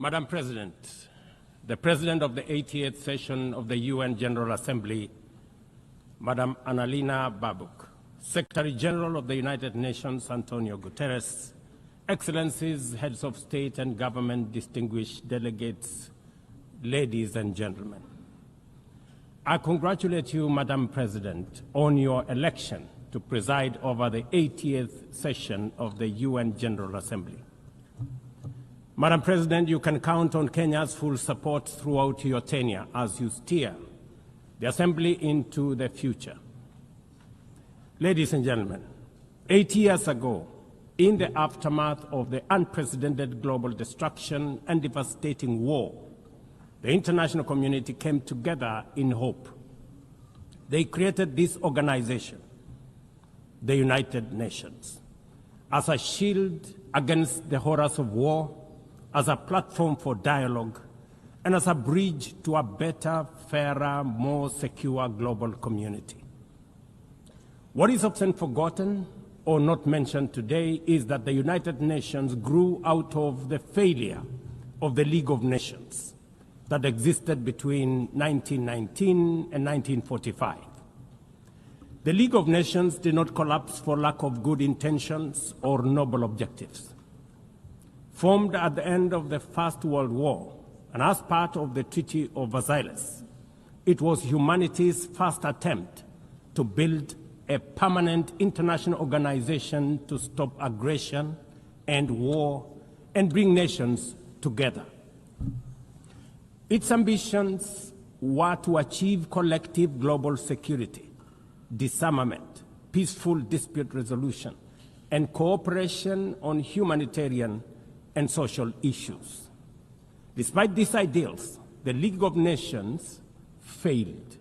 Madam President, the President of the 88th session of the UN General Assembly, Madam Annalena Baerbock, Secretary General of the United Nations, Antonio Guterres, Excellencies, Heads of State and Government, distinguished delegates, ladies and gentlemen. I congratulate you, Madam President, on your election to preside over the 80th session of the UN General Assembly. Madam President, you can count on Kenya's full support throughout your tenure as you steer the Assembly into the future. Ladies and gentlemen, 8 years ago, in the aftermath of the unprecedented global destruction and devastating war, the international community came together in hope. They created this organization, the United Nations, as a shield against the horrors of war, as a platform for dialogue, and as a bridge to a better, fairer, more secure global community. What is often forgotten or not mentioned today is that the United Nations grew out of the failure of the League of Nations that existed between 1919 and 1945. The League of Nations did not collapse for lack of good intentions or noble objectives. Formed at the end of the First World War and as part of the Treaty of Versailles, it was humanity's first attempt to build a permanent international organization to stop aggression and war and bring nations together. Its ambitions were to achieve collective global security, disarmament, peaceful dispute resolution, and cooperation on humanitarian and social issues. Despite these ideals, the League of Nations failed.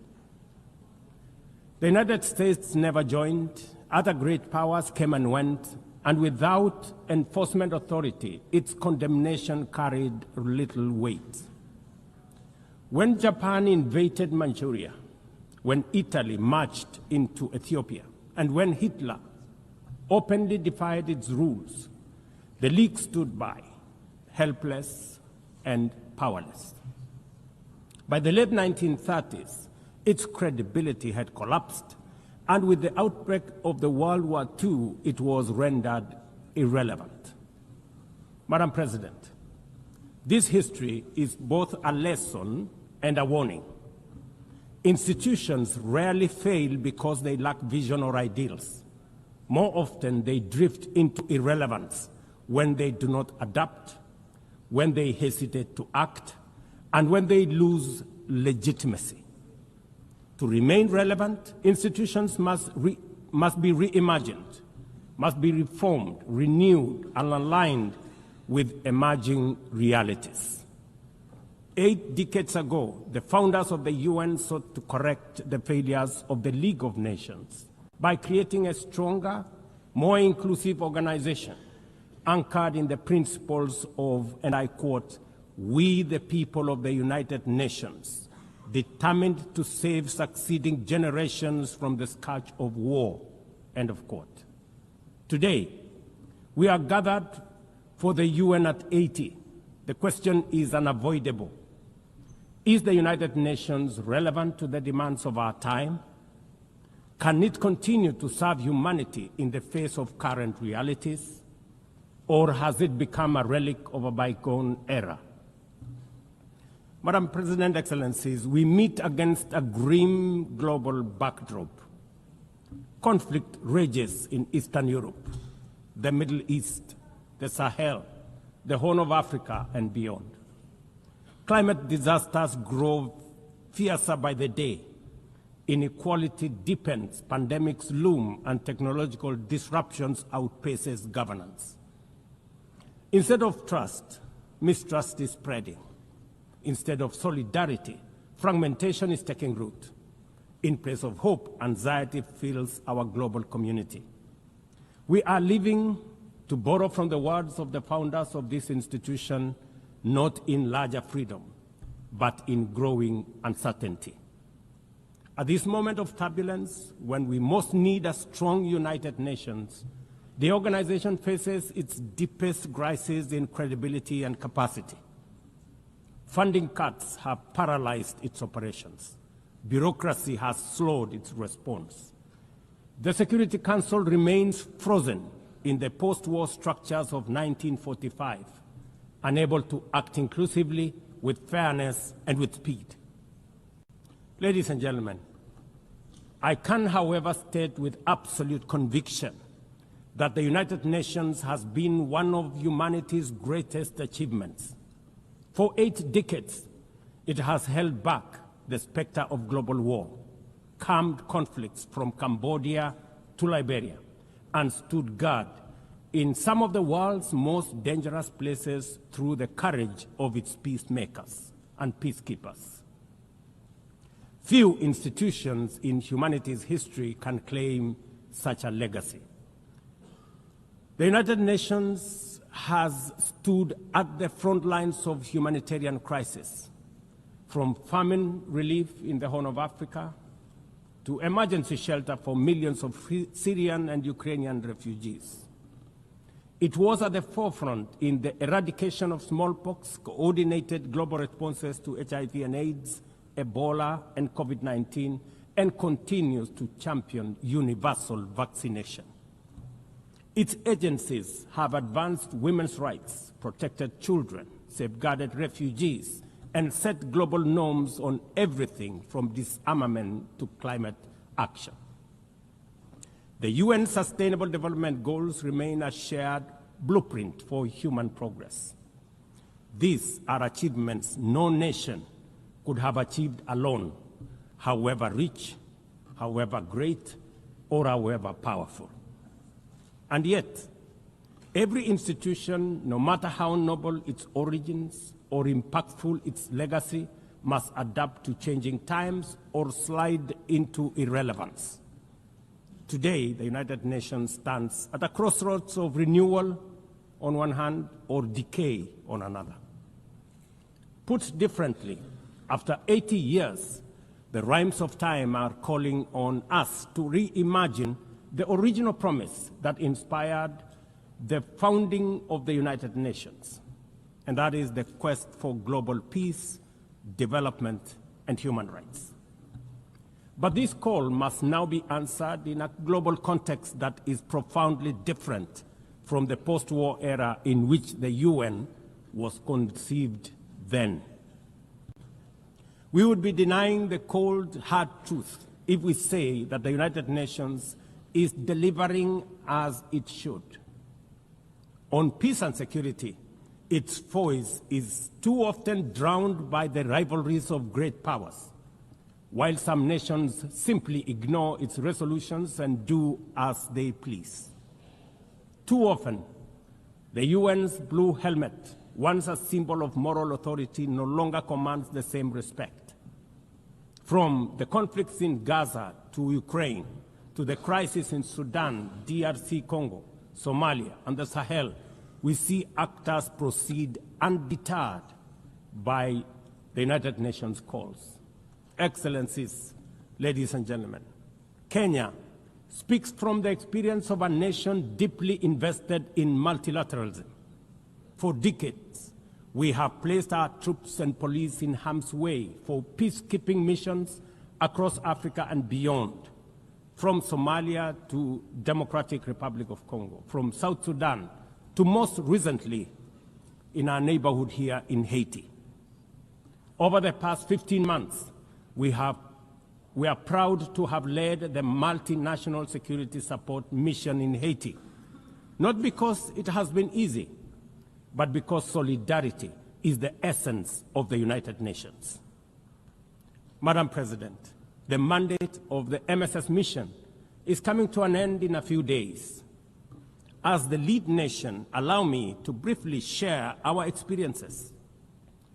The United States never joined, other great powers came and went, and without enforcement authority, its condemnation carried little weight. When Japan invaded Manchuria, when Italy marched into Ethiopia, and when Hitler openly defied its rules, the League stood by, helpless and powerless. By the late 1930s, its credibility had collapsed, and with the outbreak of the World War II, it was rendered irrelevant. Madam President, this history is both a lesson and a warning. Institutions rarely fail because they lack vision or ideals. More often, they drift into irrelevance when they do not adapt, when they hesitate to act, and when they lose legitimacy. To remain relevant, institutions must be reimagined, must be reformed, renewed, and aligned with emerging realities. 8 decades ago, the founders of the UN sought to correct the failures of the League of Nations by creating a stronger, more inclusive organization anchored in the principles of, and I quote, "We the people of the United Nations, determined to save succeeding generations from the scourge of war," end of quote. Today, we are gathered for the UN at 80. The question is unavoidable. Is the United Nations relevant to the demands of our time? Can it continue to serve humanity in the face of current realities? Or has it become a relic of a bygone era? Madam President, Excellencies, we meet against a grim global backdrop. Conflict rages in Eastern Europe, the Middle East, the Sahel, the Horn of Africa, and beyond. Climate disasters grow fiercer by the day. Inequality deepens, pandemics loom, and technological disruptions outpaces governance. Instead of trust, mistrust is spreading. Instead of solidarity, fragmentation is taking root. In place of hope, anxiety fills our global community. We are living, to borrow from the words of the founders of this institution, not in larger freedom, but in growing uncertainty. At this moment of turbulence, when we most need a strong United Nations, the organization faces its deepest crisis in credibility and capacity. Funding cuts have paralyzed its operations. Bureaucracy has slowed its response. The Security Council remains frozen in the post-war structures of 1945, unable to act inclusively, with fairness, and with speed. Ladies and gentlemen, I can, however, state with absolute conviction that the United Nations has been one of humanity's greatest achievements. For 8 decades, it has held back the specter of global war, calmed conflicts from Cambodia to Liberia, and stood guard in some of the world's most dangerous places through the courage of its peacemakers and peacekeepers. Few institutions in humanity's history can claim such a legacy. The United Nations has stood at the front lines of humanitarian crisis, from famine relief in the Horn of Africa to emergency shelter for millions of Syrian and Ukrainian refugees. It was at the forefront in the eradication of smallpox, coordinated global responses to HIV and AIDS, Ebola, and COVID-19, and continues to champion universal vaccination. Its agencies have advanced women's rights, protected children, safeguarded refugees, and set global norms on everything from disarmament to climate action. The UN Sustainable Development Goals remain a shared blueprint for human progress. These are achievements no nation could have achieved alone, however rich, however great, or however powerful. And yet, every institution, no matter how noble its origins or impactful its legacy, must adapt to changing times or slide into irrelevance. Today, the United Nations stands at a crossroads of renewal on one hand or decay on another. Put differently, after 80 years, the rhymes of time are calling on us to reimagine the original promise that inspired the founding of the United Nations, and that is the quest for global peace, development, and human rights. But this call must now be answered in a global context that is profoundly different from the post-war era in which the UN was conceived then. We would be denying the cold, hard truth if we say that the United Nations is delivering as it should. On peace and security, its voice is too often drowned by the rivalries of great powers, while some nations simply ignore its resolutions and do as they please. Too often, the UN's blue helmet, once a symbol of moral authority, no longer commands the same respect. From the conflicts in Gaza to Ukraine, to the crisis in Sudan, DRC Congo, Somalia, and the Sahel, we see actors proceed undeterred by the United Nations calls. Excellencies, ladies and gentlemen, Kenya speaks from the experience of a nation deeply invested in multilateralism. For decades, we have placed our troops and police in harm's way for peacekeeping missions across Africa and beyond, from Somalia to Democratic Republic of Congo, from South Sudan to most recently in our neighborhood here in Haiti. Over the past 15 months, we are proud to have led the multinational security support mission in Haiti, not because it has been easy, but because solidarity is the essence of the United Nations. Madam President, the mandate of the MSS mission is coming to an end in a few days. As the lead nation, allow me to briefly share our experiences,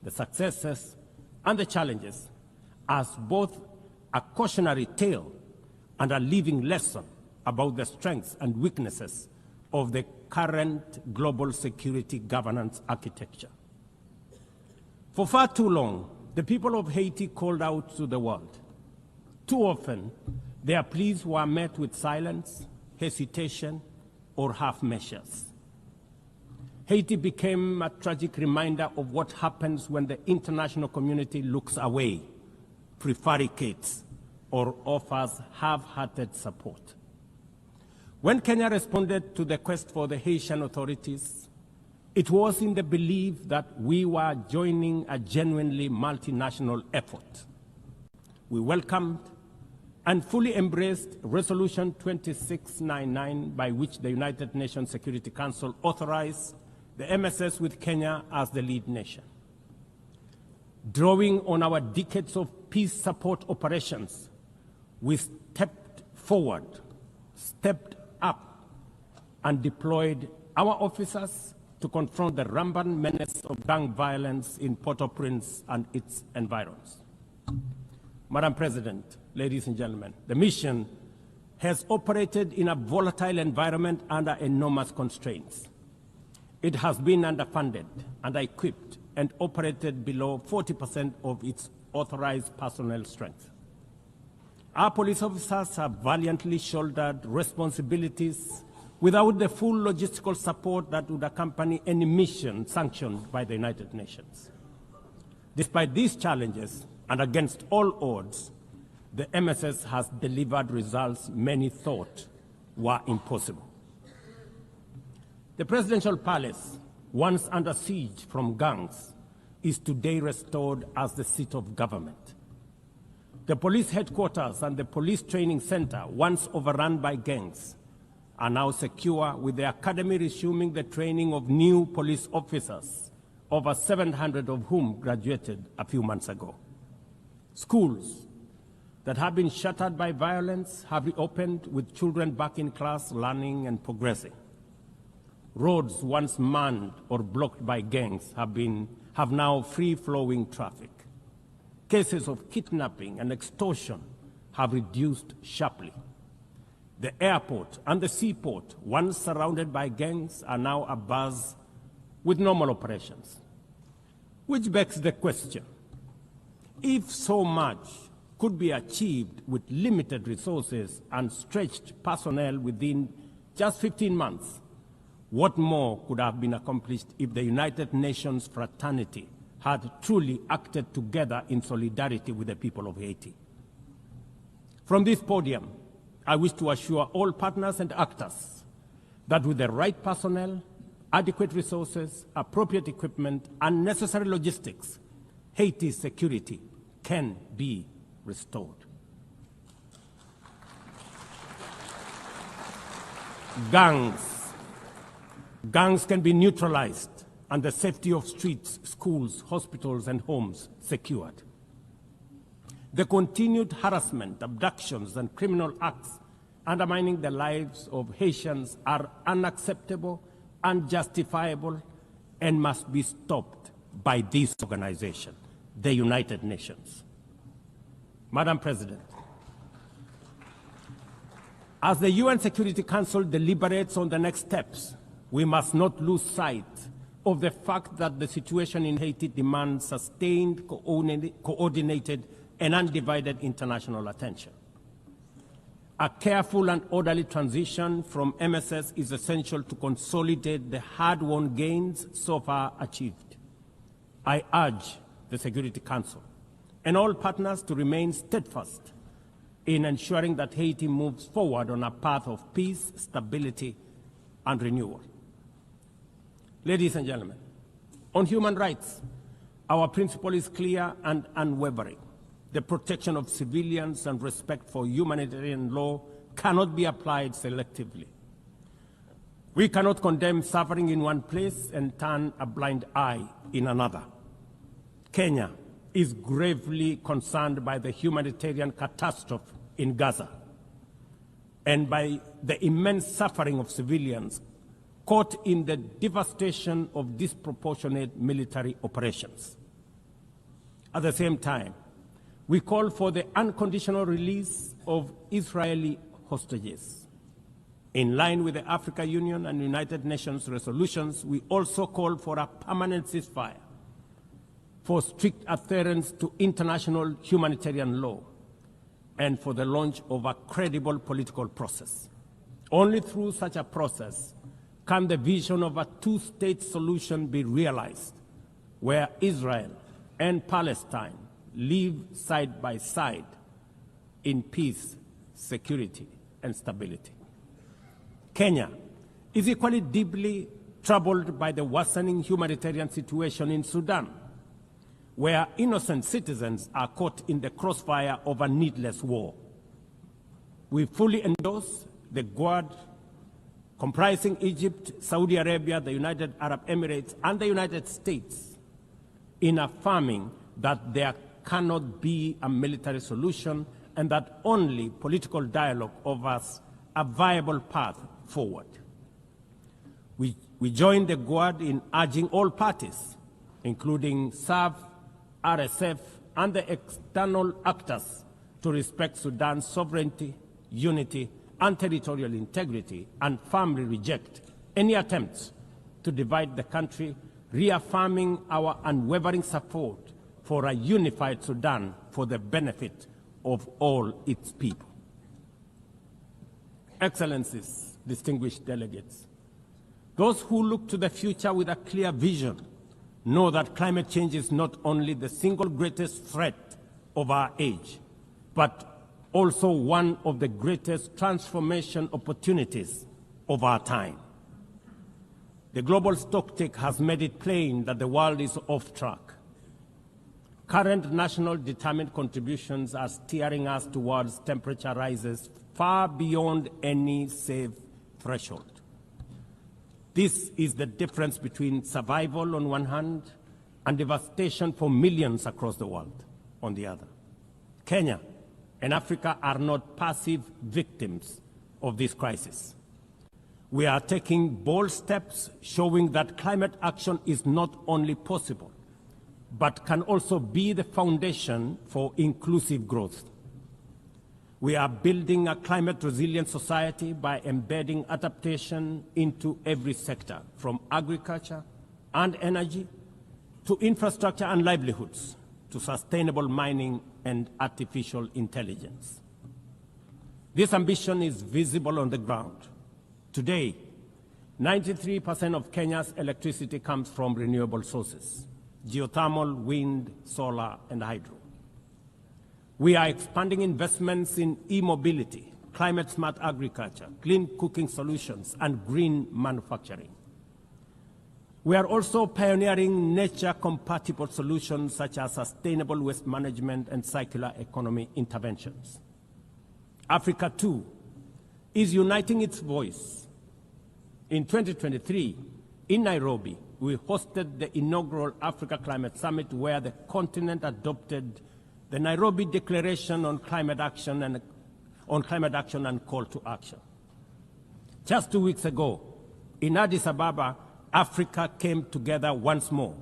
the successes and the challenges, as both a cautionary tale and a living lesson about the strengths and weaknesses of the current global security governance architecture. For far too long, the people of Haiti called out to the world. Too often, their pleas were met with silence, hesitation, or half measures. Haiti became a tragic reminder of what happens when the international community looks away, prevaricates, or offers half-hearted support. When Kenya responded to the quest for the Haitian authorities, it was in the belief that we were joining a genuinely multinational effort. We welcomed and fully embraced Resolution 2699, by which the United Nations Security Council authorized the MSS with Kenya as the lead nation. Drawing on our decades of peace support operations, we stepped forward, stepped up, and deployed our officers to confront the rampant menace of gang violence in Port-au-Prince and its environs. Madam President, ladies and gentlemen, the mission has operated in a volatile environment under enormous constraints. It has been underfunded, under-equipped, and operated below 40% of its authorized personnel strength. Our police officers have valiantly shouldered responsibilities without the full logistical support that would accompany any mission sanctioned by the United Nations. Despite these challenges, and against all odds, the MSS has delivered results many thought were impossible. The presidential palace, once under siege from gangs, is today restored as the seat of government. The police headquarters and the police training center, once overrun by gangs, are now secure, with the academy resuming the training of new police officers, over 700 of whom graduated a few months ago. Schools that have been shattered by violence have reopened, with children back in class, learning and progressing. Roads once manned or blocked by gangs have now free-flowing traffic. Cases of kidnapping and extortion have reduced sharply. The airport and the seaport, once surrounded by gangs, are now abuzz with normal operations. Which begs the question, if so much could be achieved with limited resources and stretched personnel within just 15 months, what more could have been accomplished if the United Nations fraternity had truly acted together in solidarity with the people of Haiti? From this podium, I wish to assure all partners and actors that with the right personnel, adequate resources, appropriate equipment, and necessary logistics, Haiti's security can be restored. Gangs can be neutralized and the safety of streets, schools, hospitals, and homes secured. The continued harassment, abductions, and criminal acts undermining the lives of Haitians are unacceptable, unjustifiable, and must be stopped by this organization, the United Nations. Madam President, as the UN Security Council deliberates on the next steps, we must not lose sight of the fact that the situation in Haiti demands sustained, coordinated, and undivided international attention. A careful and orderly transition from MSS is essential to consolidate the hard-won gains so far achieved. I urge the Security Council and all partners to remain steadfast in ensuring that Haiti moves forward on a path of peace, stability, and renewal. Ladies and gentlemen, on human rights, our principle is clear and unwavering. The protection of civilians and respect for humanitarian law cannot be applied selectively. We cannot condemn suffering in one place and turn a blind eye in another. Kenya is gravely concerned by the humanitarian catastrophe in Gaza and by the immense suffering of civilians caught in the devastation of disproportionate military operations. At the same time, we call for the unconditional release of Israeli hostages. In line with the African Union and United Nations resolutions, we also call for a permanent ceasefire, for strict adherence to international humanitarian law, and for the launch of a credible political process. Only through such a process can the vision of a two-state solution be realized, where Israel and Palestine live side by side in peace, security, and stability. Kenya is equally deeply troubled by the worsening humanitarian situation in Sudan, where innocent citizens are caught in the crossfire of a needless war. We fully endorse the Quad, comprising Egypt, Saudi Arabia, the United Arab Emirates, and the United States, in affirming that there cannot be a military solution and that only political dialogue offers a viable path forward. We join the Quad in urging all parties, including SAF, RSF, and the external actors, to respect Sudan's sovereignty, unity, and territorial integrity, and firmly reject any attempts to divide the country, reaffirming our unwavering support for a unified Sudan for the benefit of all its people. Excellencies, distinguished delegates, those who look to the future with a clear vision know that climate change is not only the single greatest threat of our age, but also one of the greatest transformation opportunities of our time. The global stocktake has made it plain that the world is off track. Current national determined contributions are steering us towards temperature rises far beyond any safe threshold. This is the difference between survival on one hand and devastation for millions across the world on the other. Kenya and Africa are not passive victims of this crisis. We are taking bold steps showing that climate action is not only possible, but can also be the foundation for inclusive growth. We are building a climate-resilient society by embedding adaptation into every sector, from agriculture and energy to infrastructure and livelihoods, to sustainable mining and artificial intelligence. This ambition is visible on the ground. Today, 93% of Kenya's electricity comes from renewable sources: geothermal, wind, solar, and hydro. We are expanding investments in e-mobility, climate-smart agriculture, clean cooking solutions, and green manufacturing. We are also pioneering nature-compatible solutions such as sustainable waste management and circular economy interventions. Africa, too, is uniting its voice. In 2023, in Nairobi, we hosted the inaugural Africa Climate Summit, where the continent adopted the Nairobi Declaration on Climate Action and Call to Action. Just 2 weeks ago, in Addis Ababa, Africa came together once more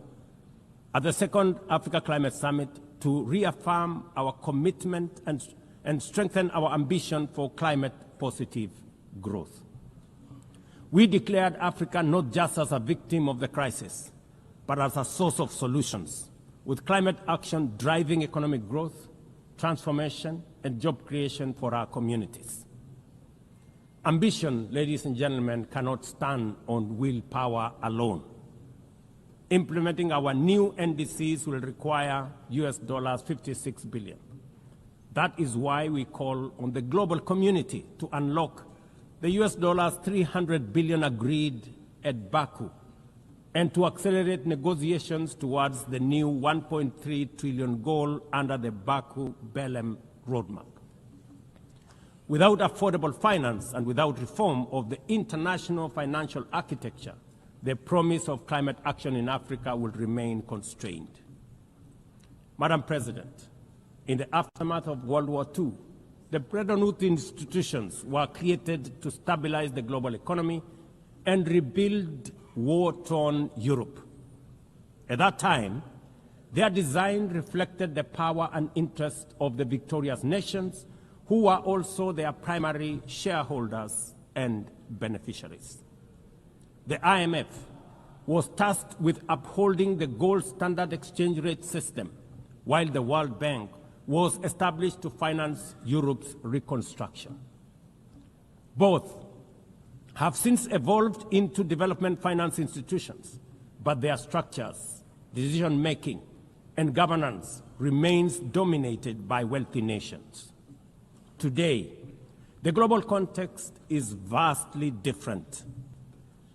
at the second Africa Climate Summit to reaffirm our commitment and strengthen our ambition for climate-positive growth. We declared Africa not just as a victim of the crisis, but as a source of solutions, with climate action driving economic growth, transformation, and job creation for our communities. Ambition, ladies and gentlemen, cannot stand on willpower alone. Implementing our new NDCs will require $56 billion. That is why we call on the global community to unlock the $300 billion agreed at Baku, and to accelerate negotiations towards the new $1.3 trillion goal under the Baku-Belém roadmap. Without affordable finance and without reform of the international financial architecture, the promise of climate action in Africa will remain constrained. Madam President, in the aftermath of World War II, the Bretton Woods institutions were created to stabilize the global economy and rebuild war-torn Europe. At that time, their design reflected the power and interest of the victorious nations, who were also their primary shareholders and beneficiaries. The IMF was tasked with upholding the gold standard exchange rate system, while the World Bank was established to finance Europe's reconstruction. Both have since evolved into development finance institutions, but their structures, decision-making, and governance remains dominated by wealthy nations. Today, the global context is vastly different.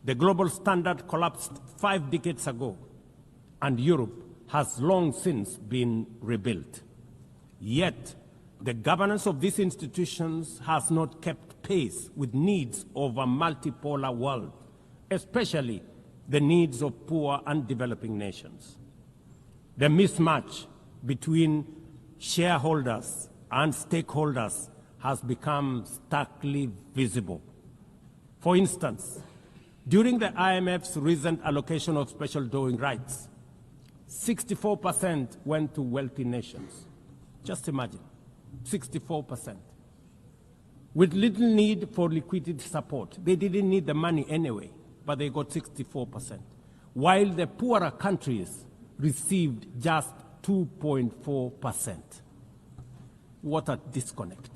The global standard collapsed 5 decades ago, and Europe has long since been rebuilt. Yet, the governance of these institutions has not kept pace with needs of a multipolar world, especially the needs of poor and developing nations. The mismatch between shareholders and stakeholders has become starkly visible. For instance, during the IMF's recent allocation of special drawing rights, 64% went to wealthy nations. Just imagine, 64%. With little need for liquidity support. They didn't need the money anyway, but they got 64%. While the poorer countries received just 2.4%. What a disconnect.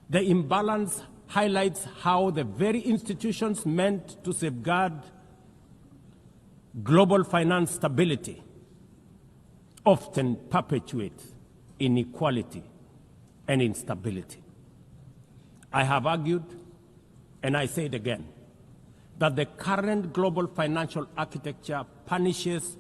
The imbalance highlights how the very institutions meant to safeguard global finance stability often perpetuate inequality and instability. I have argued, and I say it again, that the current global financial architecture punishes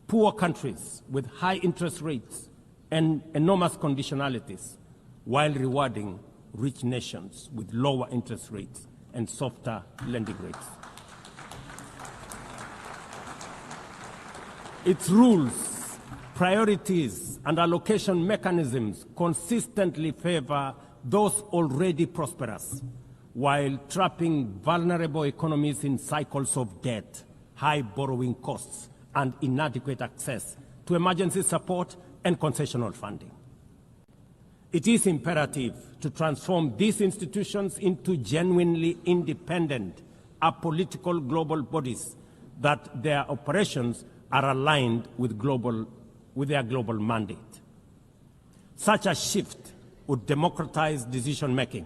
poor countries with high interest rates and enormous conditionalities, while rewarding rich nations with lower interest rates and softer lending rates. Its rules, priorities, and allocation mechanisms consistently favor those already prosperous, while trapping vulnerable economies in cycles of debt, high borrowing costs, and inadequate access to emergency support and concessional funding. It is imperative to transform these institutions into genuinely independent, apolitical global bodies that their operations are aligned with their global mandate. Such a shift would democratize decision-making,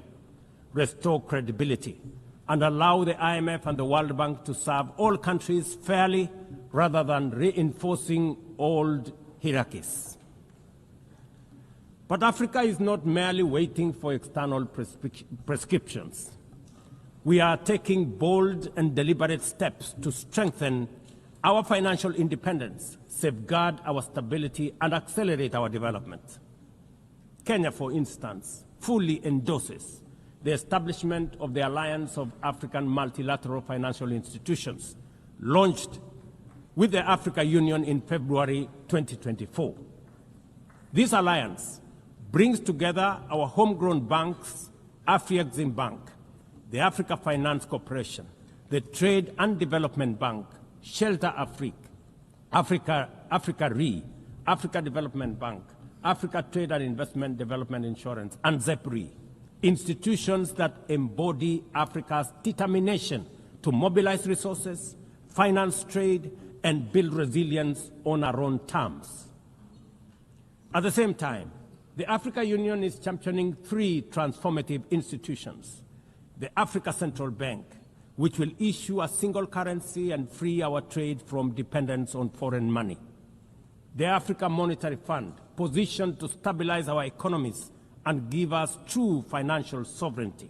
restore credibility, and allow the IMF and the World Bank to serve all countries fairly rather than reinforcing old hierarchies. But Africa is not merely waiting for external prescriptions. We are taking bold and deliberate steps to strengthen our financial independence, safeguard our stability, and accelerate our development. Kenya, for instance, fully endorses the establishment of the Alliance of African Multilateral Financial Institutions, launched with the Africa Union in February 2024. This alliance brings together our homegrown banks, Afrexim Bank, the Africa Finance Corporation, the Trade and Development Bank, Shelter Afrique, Africa Re, Africa Development Bank, Africa Trade and Investment Development Insurance, and ZEPRI, institutions that embody Africa's determination to mobilize resources, finance trade, and build resilience on our own terms. At the same time, the Africa Union is championing 3 transformative institutions: the Africa Central Bank, which will issue a single currency and free our trade from dependence on foreign money; the Africa Monetary Fund, positioned to stabilize our economies and give us true financial sovereignty;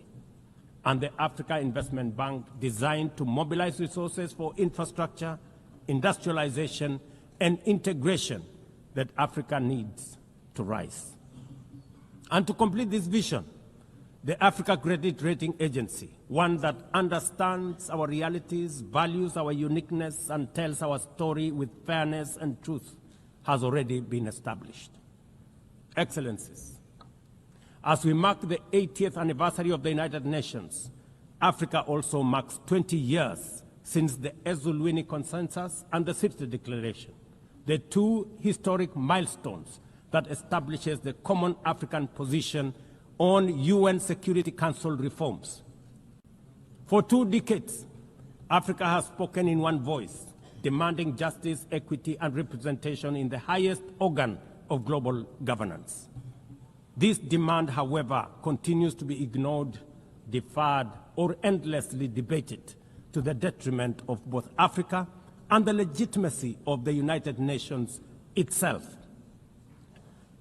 and the Africa Investment Bank, designed to mobilize resources for infrastructure, industrialization, and integration that Africa needs to rise. And to complete this vision, the Africa Credit Rating Agency, one that understands our realities, values our uniqueness, and tells our story with fairness and truth, has already been established. Excellencies, as we mark the 80th anniversary of the United Nations, Africa also marks 20 years since the Ezulwini Consensus and the Sirte Declaration, the 2 historic milestones that establishes the common African position on UN Security Council reforms. For 2 decades, Africa has spoken in one voice, demanding justice, equity, and representation in the highest organ of global governance. This demand, however, continues to be ignored deferred, or endlessly debated to the detriment of both Africa and the legitimacy of the United Nations itself.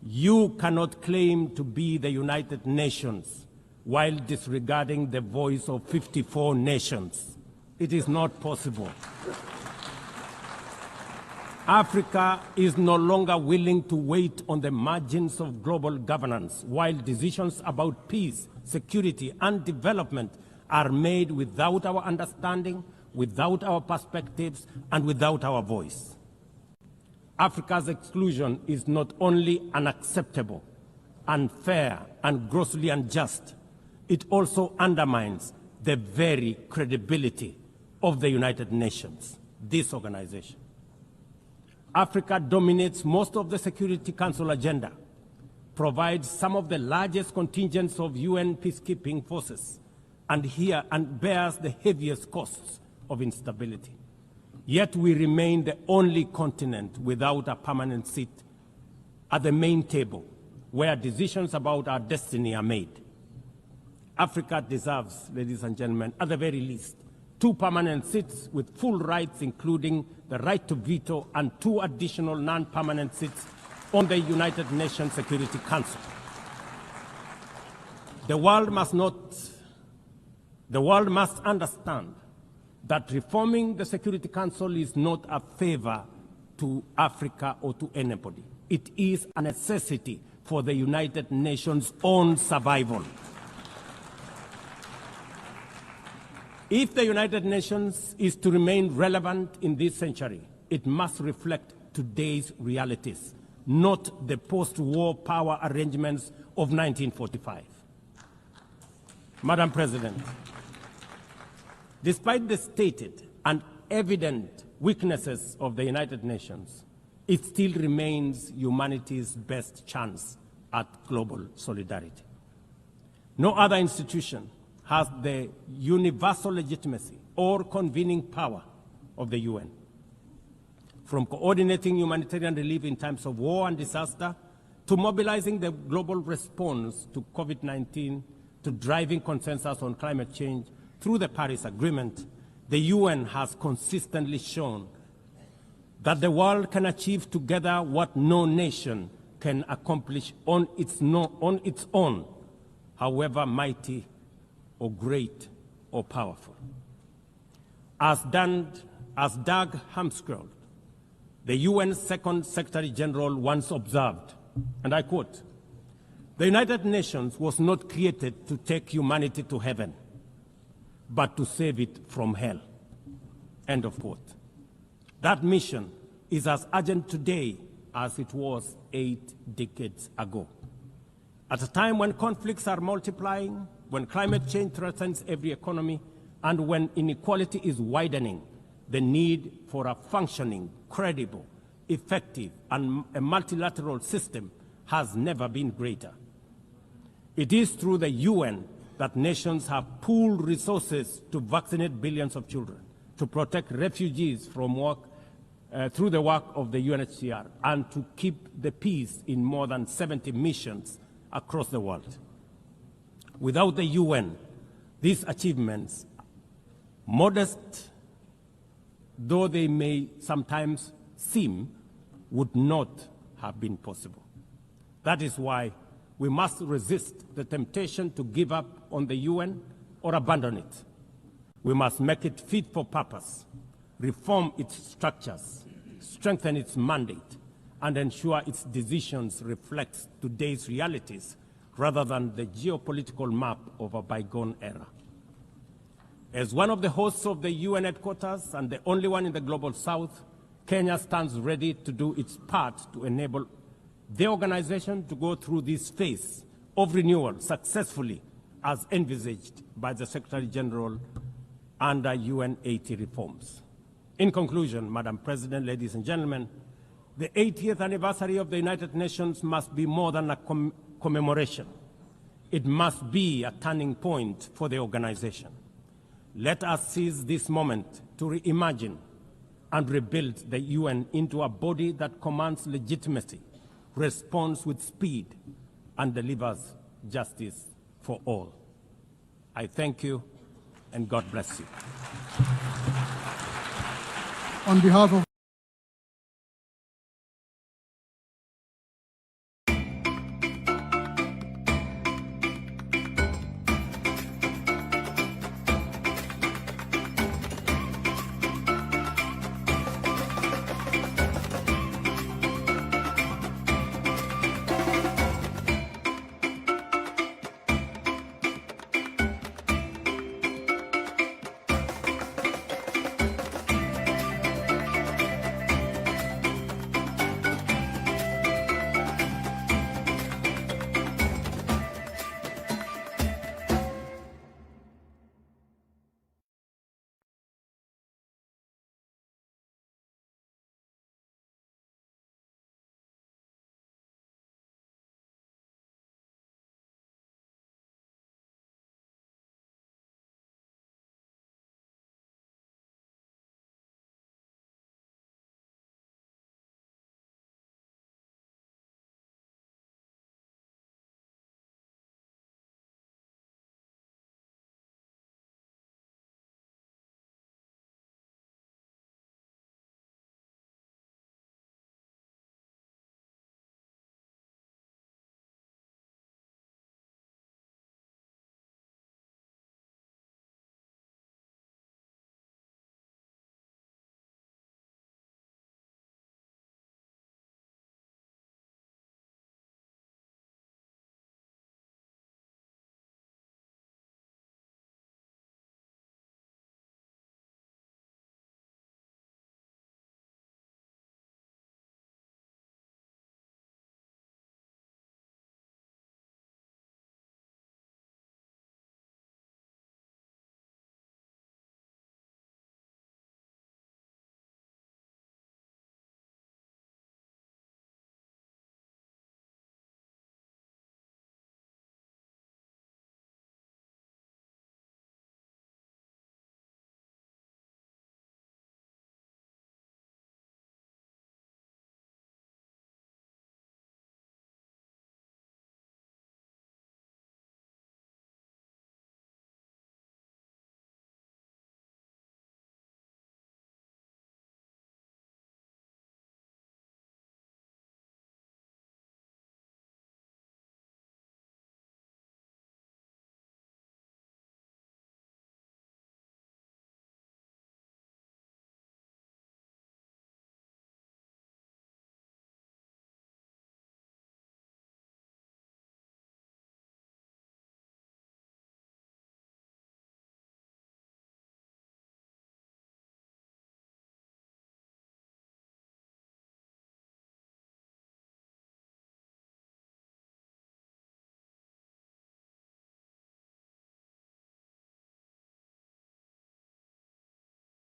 You cannot claim to be the United Nations while disregarding the voice of 54 nations. It is not possible. Africa is no longer willing to wait on the margins of global governance while decisions about peace, security, and development are made without our understanding, without our perspectives, and without our voice. Africa's exclusion is not only unacceptable, unfair, and grossly unjust, it also undermines the very credibility of the United Nations, this organization. Africa dominates most of the Security Council agenda, provides some of the largest contingents of UN peacekeeping forces, and bears the heaviest costs of instability. Yet we remain the only continent without a permanent seat at the main table where decisions about our destiny are made. Africa deserves, ladies and gentlemen, at the very least, 2 permanent seats with full rights, including the right to veto, and 2 additional non-permanent seats on the United Nations Security Council. The world must understand that reforming the Security Council is not a favor to Africa or to anybody. It is a necessity for the United Nations' own survival. If the United Nations is to remain relevant in this century, it must reflect today's realities, not the post-war power arrangements of 1945. Madam President, despite the stated and evident weaknesses of the United Nations, it still remains humanity's best chance at global solidarity. No other institution has the universal legitimacy or convening power of the UN. From coordinating humanitarian relief in times of war and disaster, to mobilizing the global response to COVID-19, to driving consensus on climate change through the Paris Agreement, the UN has consistently shown that the world can achieve together what no nation can accomplish on its own, however mighty or great or powerful. As Doug Hammarskjöld, the UN's second Secretary General, once observed, and I quote, "The United Nations was not created to take humanity to heaven, but to save it from hell." End of quote. That mission is as urgent today as it was 8 decades ago. At a time when conflicts are multiplying, when climate change threatens every economy, and when inequality is widening, the need for a functioning, credible, effective, and a multilateral system has never been greater. It is through the UN that nations have pooled resources to vaccinate billions of children, to protect refugees from through the work of the UNHCR, and to keep the peace in more than 70 missions across the world. Without the UN, these achievements, modest though they may sometimes seem, would not have been possible. That is why we must resist the temptation to give up on the UN or abandon it. We must make it fit for purpose, reform its structures, strengthen its mandate, and ensure its decisions reflect today's realities rather than the geopolitical map of a bygone era. As one of the hosts of the UN headquarters and the only one in the Global South, Kenya stands ready to do its part to enable the organization to go through this phase of renewal successfully as envisaged by the Secretary General under UN 80 reforms. In conclusion, Madam President, ladies and gentlemen, the 80th anniversary of the United Nations must be more than a commemoration. It must be a turning point for the organization. Let us seize this moment to reimagine and rebuild the UN into a body that commands legitimacy, responds with speed, and delivers justice for all. I thank you, and God bless you. On behalf of